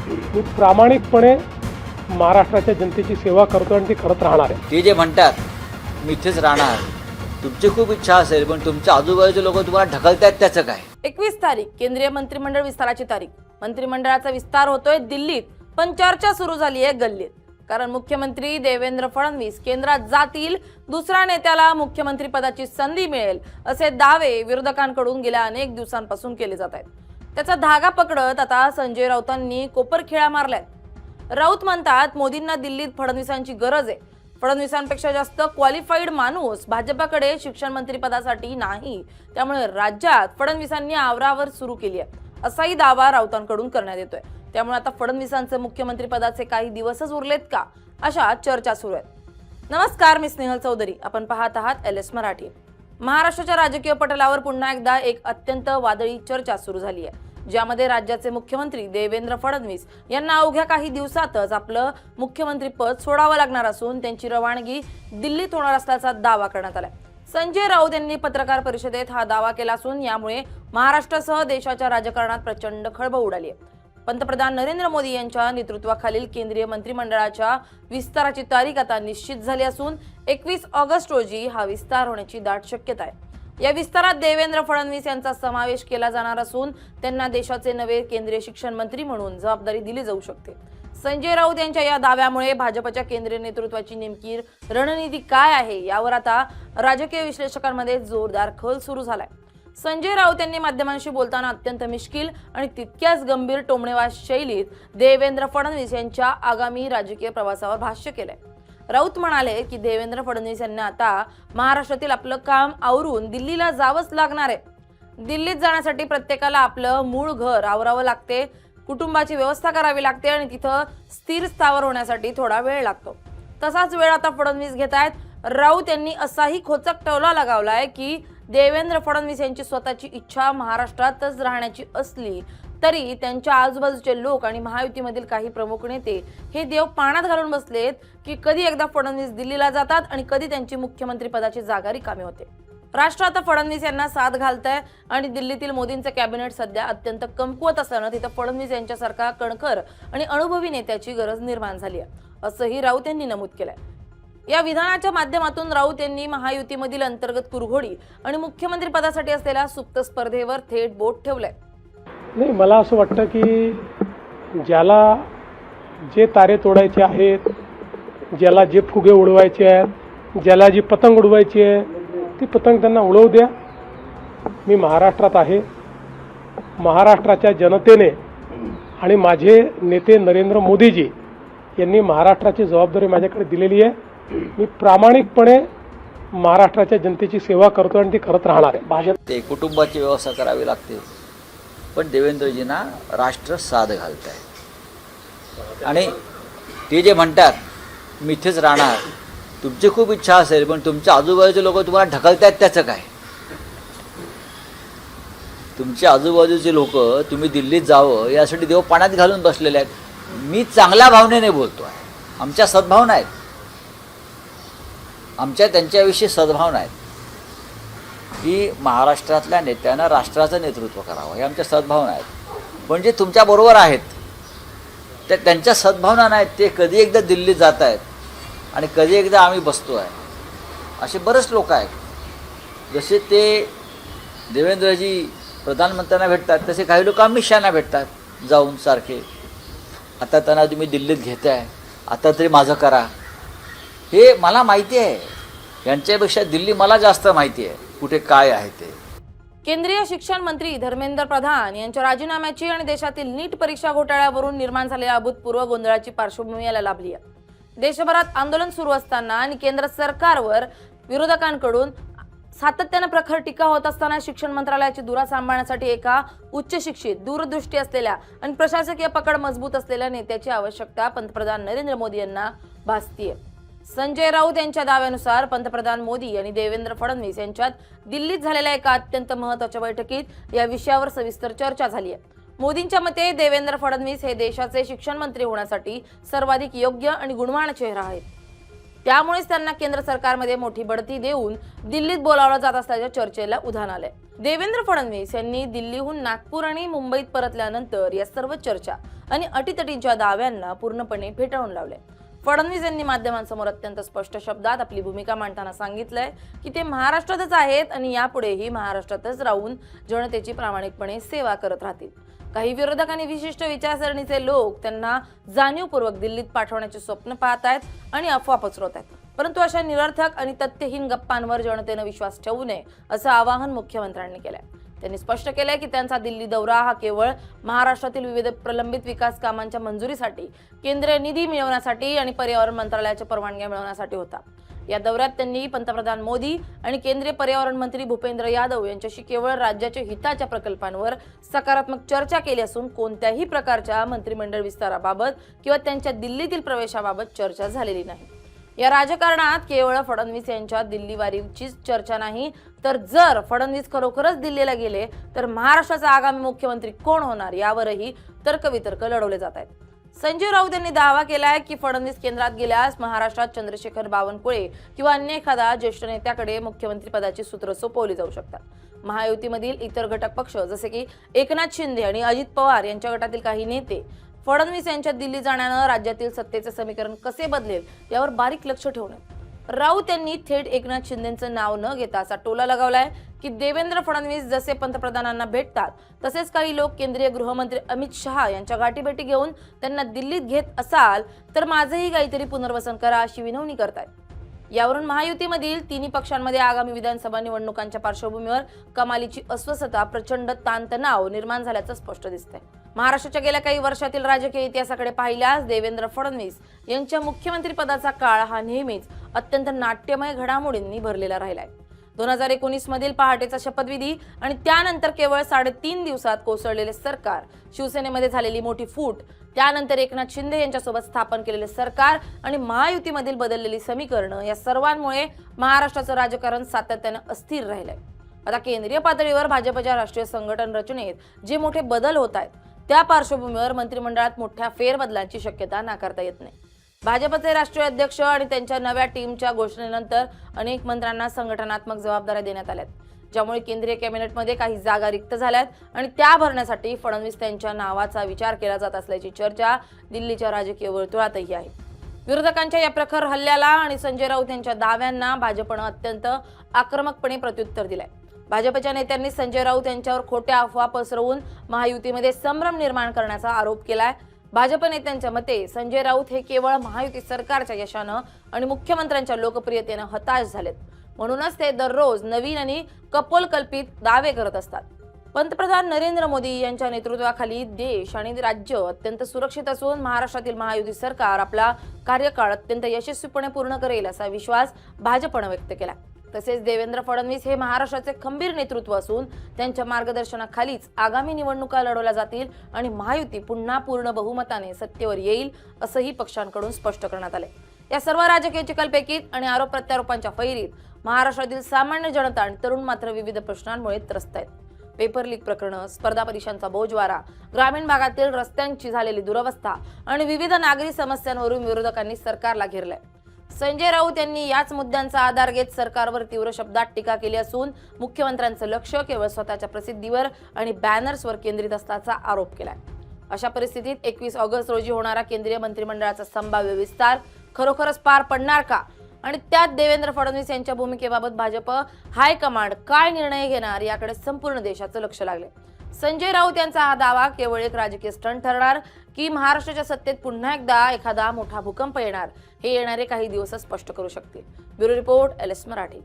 मी प्रामाणिकपणे महाराष्ट्राच्या जनतेची सेवा करतो आणि ती करत राहणार आहे. ते जे म्हणतात मी इथेच राहणार, तुमची खूप इच्छा असेल पण तुमच्या आजूबाजूचे लोक तुम्हाला ढकलतात, त्याचं काय? 21 तारीख केंद्रीय मंत्रिमंडळ विस्ताराची तारीख. मंत्रिमंडळाचा विस्तार होतोय दिल्लीत, पण चर्चा सुरू झाली आहे गल्लीत. कारण मुख्यमंत्री देवेंद्र फडणवीस केंद्रात जातील, दुसऱ्या नेत्याला मुख्यमंत्री पदाची संधी मिळेल असे दावे विरोधकांकडून गेल्या अनेक दिवसांपासून केले जात आहेत. त्याचा धागा पकडत आता संजय राऊतांनी कोपरखिळा मारलाय. राऊत म्हणतात मोदींना दिल्लीत फडणवीसांची गरज आहे. फडणवीसांपेक्षा जास्त क्वालिफाईड माणूस भाजपाकडे शिक्षण मंत्री पदासाठी नाही, त्यामुळे राज्यात फडणवीसांनी आवरावर सुरू केली आहे असाही दावा राऊतांकडून करण्यात येतोय. त्यामुळे आता फडणवीसांचे मुख्यमंत्री पदाचे काही दिवसच उरलेत का, अशा चर्चा सुरू आहेत. नमस्कार, मी स्नेहल चौधरी. आपण पाहत आहात LS मराठी. महाराष्ट्राच्या राजकीय पटलावर पुन्हा एकदा एक अत्यंत वादळी चर्चा सुरू झाली आहे, ज्यामध्ये राज्याचे मुख्यमंत्री देवेंद्र फडणवीस यांना अवघ्या काही दिवसातच आपलं मुख्यमंत्री पद सोडावं लागणार असून त्यांची रवानगी दिल्लीत होणार असल्याचा दावा करण्यात आलाय. संजय राऊत यांनी पत्रकार परिषदेत हा दावा केला असून यामुळे महाराष्ट्रासह देशाच्या राजकारणात प्रचंड खळबळ उडाली आहे. पंतप्रधान नरेंद्र मोदी यांच्या नेतृत्वाखालील केंद्रीय मंत्रिमंडळाच्या विस्ताराची तारीख आता निश्चित झाली असून 21 ऑगस्ट रोजी हा विस्तार होण्याची दाट शक्यता आहे. या विस्तारात देवेंद्र फडणवीस यांचा समावेश केला जाणार असून त्यांना देशाचे नवे केंद्रीय शिक्षण मंत्री म्हणून जबाबदारी दिली जाऊ शकते. संजय राऊत यांच्या या दाव्यामुळे भाजपच्या केंद्रीय नेतृत्वाची नेमकी रणनीती काय आहे यावर आता राजकीय विश्लेषकांमध्ये जोरदार खल सुरू झालाय. संजय राऊत यांनी माध्यमांशी बोलताना अत्यंत मिश्किल आणि तितक्याच गंभीर टोमणेबाज शैलीत देवेंद्र फडणवीस यांच्या आगामी राजकीय प्रवासावर भाष्य केलंय. राऊत म्हणाले की देवेंद्र फडणवीस यांना आता महाराष्ट्रातील आपलं काम आवरून दिल्लीला जावंच लागणार आहे. दिल्लीत जाण्यासाठी प्रत्येकाला आपलं मूळ घर आवरावं लागते, कुटुंबाची व्यवस्था करावी लागते आणि तिथं स्थिर स्थावर होण्यासाठी थोडा वेळ लागतो. तसाच वेळ आता फडणवीस घेत आहेत. राऊत यांनी असाही खोचक टोला लगावलाय की देवेंद्र फडणवीस यांची स्वतःची इच्छा महाराष्ट्रातच राहण्याची असली तरी त्यांच्या आजूबाजूचे लोक आणि महायुतीमधील काही प्रमुख नेते हे देव पाण्यात घालून बसलेत की कधी एकदा फडणवीस दिल्लीला जातात आणि कधी त्यांची मुख्यमंत्री पदाची जागा रिकामी होते. राष्ट्र आता फडणवीस यांना साथ घालतंय आणि दिल्लीतील मोदींचे कॅबिनेट सध्या अत्यंत कमकुवत असल्यानं तिथं फडणवीस यांच्यासारखा कणखर आणि अनुभवी नेत्याची गरज निर्माण झाली आहे, असंही राऊत यांनी नमूद केलंय. या विधानाच्या माध्यमातून राऊत यांनी महायुतीमधील अंतर्गत कुरघोडी आणि मुख्यमंत्री पदासाठी असलेल्या सुप्त स्पर्धेवर थेट बोट ठेवलंय. नाही, मला असं वाटतं की ज्याला जे तारे तोडायचे आहेत, ज्याला जे फुगे उडवायचे आहेत, ज्याला जी पतंग उडवायची आहे ती पतंग त्यांना उडवू द्या. मी महाराष्ट्रात आहे. महाराष्ट्राच्या जनतेने आणि माझे नेते नरेंद्र मोदीजी यांनी महाराष्ट्राची जबाबदारी माझ्याकडे दिलेली आहे. मी प्रामाणिकपणे महाराष्ट्राच्या जनतेची सेवा करतो आणि ती करत राहणार आहे. भाजप ते कुटुंबाची व्यवस्था करावी लागते, पण देवेंद्रजींना राष्ट्र साथ घालत आहे. आणि ते जे म्हणतात मी इथेच राहणार, तुमची खूप इच्छा असेल पण तुमच्या आजूबाजूचे लोक तुम्हाला ढकलतात, त्याचं काय? तुमच्या आजूबाजूचे लोक तुम्ही दिल्लीत जावं यासाठी देव पाण्यात घालून बसलेले आहेत. मी चांगल्या भावनेने बोलतो आहे. आमच्या सद्भावना आहेत, आमच्या त्यांच्याविषयी सद्भावना आहेत की महाराष्ट्रातल्या नेत्यांना राष्ट्राचं नेतृत्व करावं, हे आमच्या सद्भावना आहेत. पण जे तुमच्याबरोबर आहेत ते त्यांच्या सद्भावना नाहीत. ते कधी एकदा दिल्लीत जात आहेत आणि कधी एकदा आम्ही बसतो आहे, असे बरेच लोक आहेत. जसे ते देवेंद्रजी प्रधानमंत्र्यांना भेटतात तसे काही लोक अमित शहाना भेटतात जाऊन सारखे. आता त्यांना तुम्ही दिल्लीत घेताय, आता तरी माझं करा. हे मला माहिती आहे, यांच्यापेक्षा दिल्ली मला जास्त माहिती आहे कुठे काय आहे ते. केंद्रीय शिक्षण मंत्री धर्मेंद्र प्रधान यांच्या राजीनाम्याची आणि देशातील नीट परीक्षा घोटाळ्यावरून निर्माण झालेल्या अभूतपूर्व गोंधळाची पार्श्वभूमी याला लाभली आहे. देशभरात आंदोलन सुरू असताना आणि केंद्र सरकारवर विरोधकांकडून सातत्यानं प्रखर टीका होत असताना शिक्षण मंत्रालयाची धुरा सांभाळण्यासाठी एका उच्च शिक्षित, दूरदृष्टी असलेल्या आणि प्रशासकीय पकड मजबूत असलेल्या नेत्याची आवश्यकता पंतप्रधान नरेंद्र मोदी यांना भासतीये. संजय राऊत यांच्या दाव्यानुसार पंतप्रधान मोदी आणि देवेंद्र फडणवीस यांच्यात दिल्लीत झालेल्या एका अत्यंत महत्त्वाच्या बैठकीत या विषयावर सविस्तर चर्चा झाली आहे. मोदींच्या मते देवेंद्र फडणवीस हे देशाचे शिक्षण मंत्री होण्यासाठी सर्वाधिक योग्य आणि गुणवान चेहरा आहेत. त्यामुळेच त्यांना केंद्र सरकारमध्ये मोठी बढती देऊन दिल्लीत बोलावलं जात असल्याच्या चर्चेला उधाण आलंय. देवेंद्र फडणवीस यांनी दिल्लीहून नागपूर आणि मुंबईत परतल्यानंतर या सर्व चर्चा आणि अटीतटींच्या दाव्यांना पूर्णपणे फेटाळून लावले. फडणवीस यांनी माध्यमांसमोर अत्यंत स्पष्ट शब्दात आपली भूमिका मांडताना सांगितलंय की ते महाराष्ट्रातच आहेत आणि यापुढेही महाराष्ट्रातच राहून जनतेची प्रामाणिकपणे सेवा करत राहतील. काही विरोधक आणि विशिष्ट विचारसरणीचे लोक त्यांना जाणीवपूर्वक दिल्लीत पाठवण्याचे स्वप्न पाहत आहेत आणि अफवा पसरवत आहेत. परंतु अशा निरर्थक आणि तथ्यहीन गप्पांवर जनतेनं विश्वास ठेवू नये असं आवाहन मुख्यमंत्र्यांनी केलंय. त्यांनी स्पष्ट केलंय की त्यांचा दिल्ली दौरा हा केवळ महाराष्ट्रातील विविध प्रलंबित विकास कामांच्या मंजुरीसाठी, केंद्रीय निधी मिळवण्यासाठी आणि पर्यावरण मंत्रालयाच्या परवानग्या मिळवण्यासाठी होता. या दौऱ्यात त्यांनी पंतप्रधान मोदी आणि केंद्रीय पर्यावरण मंत्री भूपेंद्र यादव यांच्याशी केवळ राज्याच्या हिताच्या प्रकल्पांवर सकारात्मक चर्चा केली असून कोणत्याही प्रकारच्या मंत्रिमंडळ विस्ताराबाबत किंवा त्यांच्या दिल्लीतील प्रवेशाबाबत चर्चा झालेली नाही. या राजकारणात केवळ फडणवीस यांच्या दिल्लीवारीचीच चर्चा नाही, तर जर फडणवीस खरोखरच दिल्लीला गेले तर महाराष्ट्राचा आगामी मुख्यमंत्री कोण होणार यावरही तर्कवितर्क लढवले जात आहेत. संजय राऊत यांनी दावा केलाय की फडणवीस केंद्रात गेल्यास महाराष्ट्रात चंद्रशेखर बावनकुळे किंवा अन्य एखादा ज्येष्ठ नेत्याकडे मुख्यमंत्री पदाची सूत्र सोपवली जाऊ शकतात. महायुतीमधील इतर घटक पक्ष जसे की एकनाथ शिंदे आणि अजित पवार यांच्या गटातील काही नेते फडणवीस यांच्या दिल्ली जाण्यानं राज्यातील सत्तेचे समीकरण कसे बदलेल यावर बारीक लक्ष ठेवून राऊत यांनी थेट एकनाथ शिंदेंचं नाव न घेता असा टोला लगावलाय की देवेंद्र फडणवीस जसे पंतप्रधानांना भेटतात तसेच काही लोक केंद्रीय गृहमंत्री अमित शहा यांच्या गाठीभेटी घेऊन त्यांना दिल्लीत घेत असाल तर माझंही काहीतरी पुनर्वसन करा अशी विनवणी करतायत. यावरून महायुतीमधील तिन्ही पक्षांमध्ये आगामी विधानसभा निवडणुकांच्या पार्श्वभूमीवर कमालीची अस्वस्थता, प्रचंड ताणतणाव निर्माण झाल्याचं स्पष्ट दिसतंय. महाराष्ट्राच्या गेल्या काही वर्षातील राजकीय इतिहासाकडे पाहिल्यास देवेंद्र फडणवीस यांच्या मुख्यमंत्री पदाचा काळ हा नेहमीच अत्यंत नाट्यमय घडामोडींनी भरलेला राहिलाय. 2019 मधील पहाटेचा शपथविधी आणि त्यानंतर केवळ 3.5 दिवसात कोसळलेले सरकार, शिवसेनेमध्ये झालेली मोठी फूट, त्यानंतर एकनाथ शिंदे यांच्यासोबत स्थापन केलेले सरकार आणि महायुतीमधील बदललेली समीकरणं या सर्वांमुळे महाराष्ट्राचं राजकारण सातत्यानं अस्थिर राहिलंय. आता केंद्रीय पातळीवर भाजपच्या राष्ट्रीय संघटन रचनेत जे मोठे बदल होत आहेत त्या पार्श्वभूमीवर मंत्रिमंडळात मोठ्या फेरबदलांची शक्यता नाकारता येत नाही. भाजपचे राष्ट्रीय अध्यक्ष आणि त्यांच्या नव्या टीमच्या घोषणेनंतर अनेक मंत्र्यांना संघटनात्मक जबाबदाऱ्या देण्यात आल्यात, ज्यामुळे केंद्रीय कॅबिनेटमध्ये काही जागा रिक्त झाल्यात आणि त्या भरण्यासाठी फडणवीस त्यांच्या नावाचा विचार केला जात असल्याची चर्चा दिल्लीच्या राजकीय वर्तुळातही आहे. विरोधकांच्या या प्रखर हल्ल्याला आणि संजय राऊत यांच्या दाव्यांना भाजपनं अत्यंत आक्रमकपणे प्रत्युत्तर दिलंय. भाजपच्या नेत्यांनी संजय राऊत यांच्यावर खोट्या अफवा पसरवून महायुतीमध्ये संभ्रम निर्माण करण्याचा आरोप केलाय. भाजप नेत्यांच्या मते संजय राऊत हे केवळ महायुती सरकारच्या यशानं आणि मुख्यमंत्र्यांच्या लोकप्रियतेनं हताश झालेत, म्हणूनच ते दररोज नवीन आणि कपोलकल्पित दावे करत असतात. पंतप्रधान नरेंद्र मोदी यांच्या नेतृत्वाखाली देश आणि राज्य अत्यंत सुरक्षित असून महाराष्ट्रातील महायुती सरकार आपला कार्यकाळ अत्यंत यशस्वीपणे पूर्ण करेल असा विश्वास भाजपनं व्यक्त केला. तसेच देवेंद्र फडणवीस हे महाराष्ट्राचे खंबीर नेतृत्व असून त्यांच्या मार्गदर्शनाखालीच आगामी निवडणुका लढवल्या जातील आणि महायुती पुन्हा पूर्ण बहुमताने सत्तेवर येईल असंही पक्षांकडून स्पष्ट करण्यात आले. या सर्व राजकीय चिखलफेकीत आणि आरोप प्रत्यारोपांच्या फैरीत महाराष्ट्रातील सामान्य जनता आणि तरुण मात्र विविध प्रश्नांमुळे त्रस्त आहेत. पेपर लीक प्रकरणं, स्पर्धा परीक्षांचा बोजवारा, ग्रामीण भागातील रस्त्यांची झालेली दुरवस्था आणि विविध नागरी समस्यांवरून विरोधकांनी सरकारला घेरलंय. संजय राऊत यांनी याच मुद्द्यांचा आधार घेत सरकारवर तीव्र शब्दात टीका केली असून मुख्यमंत्र्यांचं लक्ष केवळ स्वतःच्या प्रसिद्धीवर आणि बॅनर्सवर केंद्रित असल्याचा आरोप केलाय. अशा परिस्थितीत 21 ऑगस्ट रोजी होणारा केंद्रीय मंत्रिमंडळाचा संभाव्य विस्तार खरोखरच पार पडणार का आणि त्यात देवेंद्र फडणवीस यांच्या भूमिकेबाबत भाजप हायकमांड काय निर्णय घेणार याकडे संपूर्ण देशाचं लक्ष लागले. संजय राऊत यांचा हा दावा केवळ एक राजकीय स्टंट ठरणार की महाराष्ट्राच्या सत्तेत पुन्हा एकदा एखादा मोठा भूकंप येणार हे येणारे काही दिवस स्पष्ट करू शकतील. Bureau report, LS Marathi.